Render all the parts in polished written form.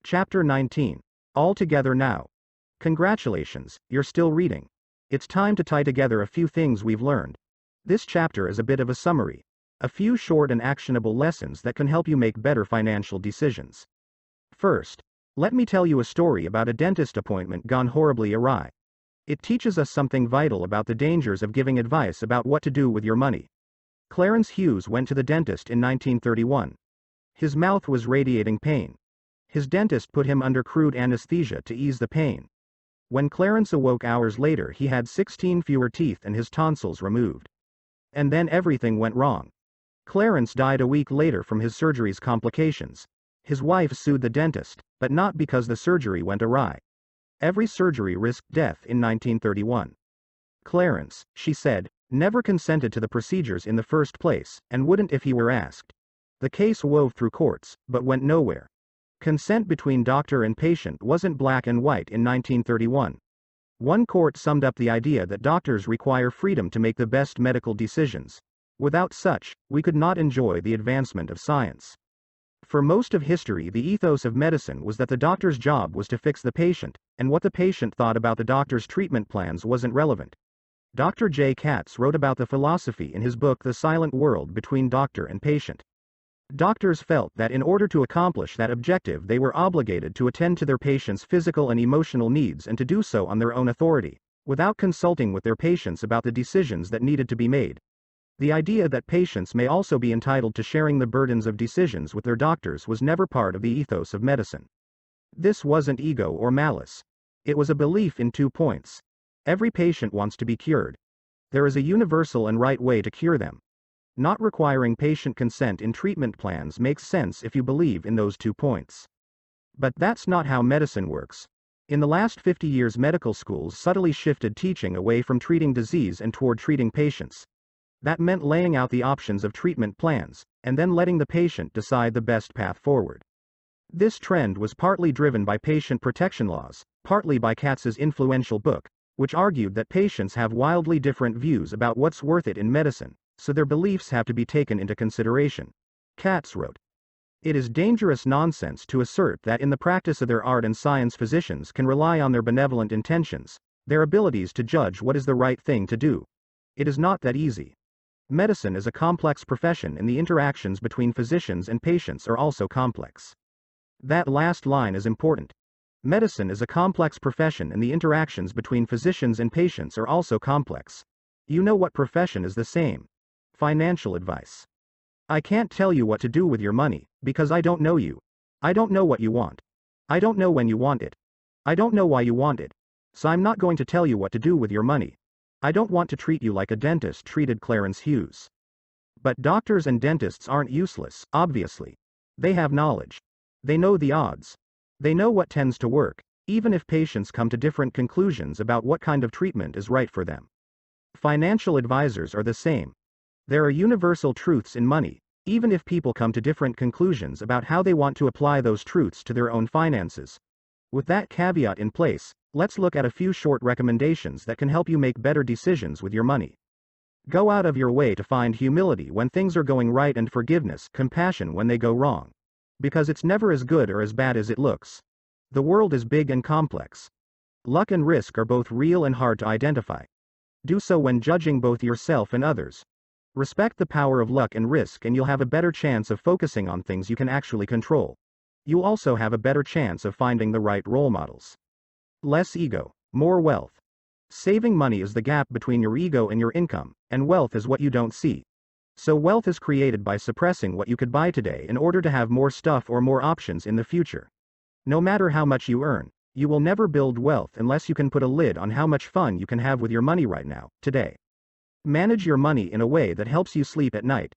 Chapter 19. All together now. Congratulations, you're still reading. It's time to tie together a few things we've learned. This chapter is a bit of a summary. A few short and actionable lessons that can help you make better financial decisions. First, let me tell you a story about a dentist appointment gone horribly awry. It teaches us something vital about the dangers of giving advice about what to do with your money. Clarence Hughes went to the dentist in 1931. His mouth was radiating pain. His dentist put him under crude anesthesia to ease the pain. When Clarence awoke hours later, he had 16 fewer teeth and his tonsils removed. And then everything went wrong. Clarence died a week later from his surgery's complications. His wife sued the dentist, but not because the surgery went awry. Every surgery risked death in 1931. Clarence, she said, never consented to the procedures in the first place, and wouldn't if he were asked. The case wove through courts, but went nowhere. Consent between doctor and patient wasn't black and white in 1931. One court summed up the idea that doctors require freedom to make the best medical decisions. Without such, we could not enjoy the advancement of science. For most of history, the ethos of medicine was that the doctor's job was to fix the patient, and what the patient thought about the doctor's treatment plans wasn't relevant. Dr. J. Katz wrote about the philosophy in his book The Silent World Between Doctor and Patient. Doctors felt that in order to accomplish that objective, they were obligated to attend to their patients' physical and emotional needs and to do so on their own authority, without consulting with their patients about the decisions that needed to be made. The idea that patients may also be entitled to sharing the burdens of decisions with their doctors was never part of the ethos of medicine. This wasn't ego or malice. It was a belief in 2 points. Every patient wants to be cured. There is a universal and right way to cure them. Not requiring patient consent in treatment plans makes sense if you believe in those 2 points. But that's not how medicine works. In the last 50 years, medical schools subtly shifted teaching away from treating disease and toward treating patients. That meant laying out the options of treatment plans, and then letting the patient decide the best path forward. This trend was partly driven by patient protection laws, partly by Katz's influential book, which argued that patients have wildly different views about what's worth it in medicine, so their beliefs have to be taken into consideration. Katz wrote, "It is dangerous nonsense to assert that in the practice of their art and science physicians can rely on their benevolent intentions, their abilities to judge what is the right thing to do. It is not that easy. Medicine is a complex profession and the interactions between physicians and patients are also complex." That last line is important. Medicine is a complex profession and the interactions between physicians and patients are also complex. You know what profession is the same? Financial advice. I can't tell you what to do with your money, because I don't know you. I don't know what you want. I don't know when you want it. I don't know why you want it. So I'm not going to tell you what to do with your money. I don't want to treat you like a dentist treated Clarence Hughes. But doctors and dentists aren't useless, obviously. They have knowledge. They know the odds. They know what tends to work, even if patients come to different conclusions about what kind of treatment is right for them. Financial advisors are the same. There are universal truths in money, even if people come to different conclusions about how they want to apply those truths to their own finances. With that caveat in place, let's look at a few short recommendations that can help you make better decisions with your money. Go out of your way to find humility when things are going right and forgiveness, compassion when they go wrong. Because it's never as good or as bad as it looks. The world is big and complex. Luck and risk are both real and hard to identify. Do so when judging both yourself and others. Respect the power of luck and risk and you'll have a better chance of focusing on things you can actually control. You'll also have a better chance of finding the right role models. Less ego, more wealth. Saving money is the gap between your ego and your income, and wealth is what you don't see. So wealth is created by suppressing what you could buy today in order to have more stuff or more options in the future. No matter how much you earn, you will never build wealth unless you can put a lid on how much fun you can have with your money right now, today. Manage your money in a way that helps you sleep at night.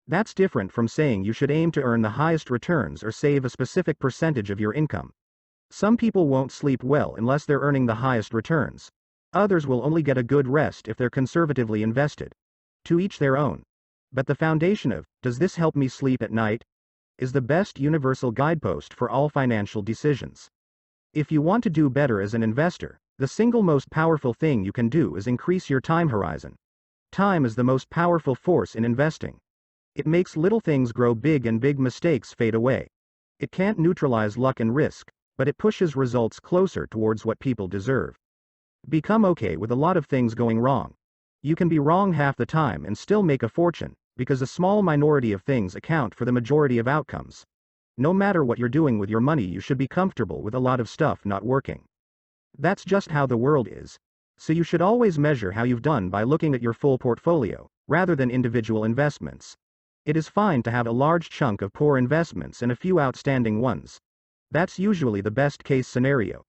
That's different from saying you should aim to earn the highest returns or save a specific percentage of your income. Some people won't sleep well unless they're earning the highest returns. Others will only get a good rest if they're conservatively invested. To each their own. But the foundation of, "Does this help me sleep at night?" is the best universal guidepost for all financial decisions. If you want to do better as an investor, the single most powerful thing you can do is increase your time horizon. Time is the most powerful force in investing. It makes little things grow big and big mistakes fade away. It can't neutralize luck and risk, but it pushes results closer towards what people deserve. Become okay with a lot of things going wrong. You can be wrong half the time and still make a fortune, because a small minority of things account for the majority of outcomes. No matter what you're doing with your money, you should be comfortable with a lot of stuff not working. That's just how the world is. So you should always measure how you've done by looking at your full portfolio, rather than individual investments. It is fine to have a large chunk of poor investments and a few outstanding ones. That's usually the best case scenario.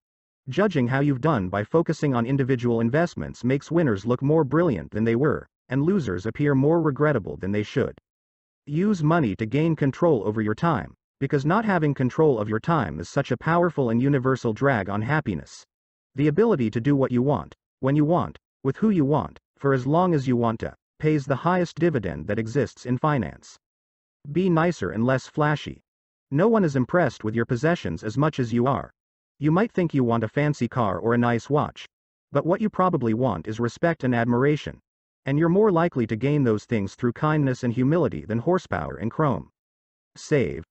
Judging how you've done by focusing on individual investments makes winners look more brilliant than they were, and losers appear more regrettable than they should. Use money to gain control over your time, because not having control of your time is such a powerful and universal drag on happiness. The ability to do what you want, when you want, with who you want, for as long as you want to, pays the highest dividend that exists in finance. Be nicer and less flashy. No one is impressed with your possessions as much as you are. You might think you want a fancy car or a nice watch, but what you probably want is respect and admiration. And you're more likely to gain those things through kindness and humility than horsepower and chrome. Save.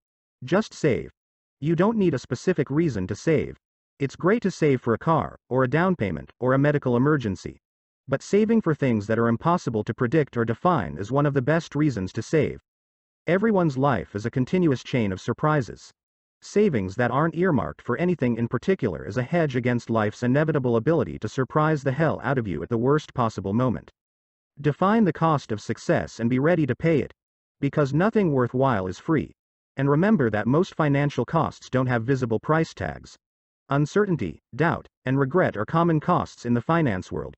Just save. You don't need a specific reason to save. It's great to save for a car, or a down payment, or a medical emergency. But saving for things that are impossible to predict or define is one of the best reasons to save. Everyone's life is a continuous chain of surprises. Savings that aren't earmarked for anything in particular is a hedge against life's inevitable ability to surprise the hell out of you at the worst possible moment. Define the cost of success and be ready to pay it. Because nothing worthwhile is free. And remember that most financial costs don't have visible price tags. Uncertainty, doubt, and regret are common costs in the finance world.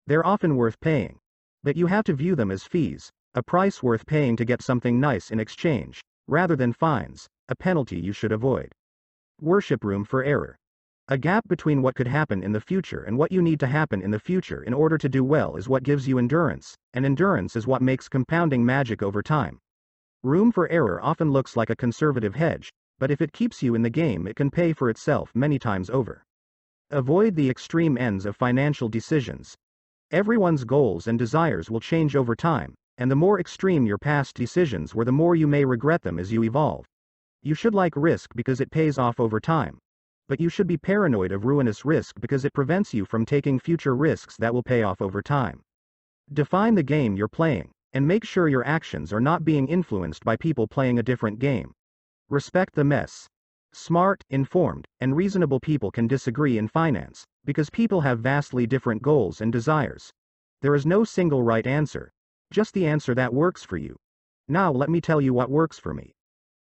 They're often worth paying. But you have to view them as fees, a price worth paying to get something nice in exchange, rather than fines, a penalty you should avoid. Worship room for error. A gap between what could happen in the future and what you need to happen in the future in order to do well is what gives you endurance, and endurance is what makes compounding magic over time. Room for error often looks like a conservative hedge, but if it keeps you in the game, it can pay for itself many times over. Avoid the extreme ends of financial decisions. Everyone's goals and desires will change over time, and the more extreme your past decisions were, the more you may regret them as you evolve. You should like risk because it pays off over time. But you should be paranoid of ruinous risk because it prevents you from taking future risks that will pay off over time. Define the game you're playing, and make sure your actions are not being influenced by people playing a different game. Respect the mess. Smart, informed, and reasonable people can disagree in finance, because people have vastly different goals and desires. There is no single right answer, just the answer that works for you. Now let me tell you what works for me.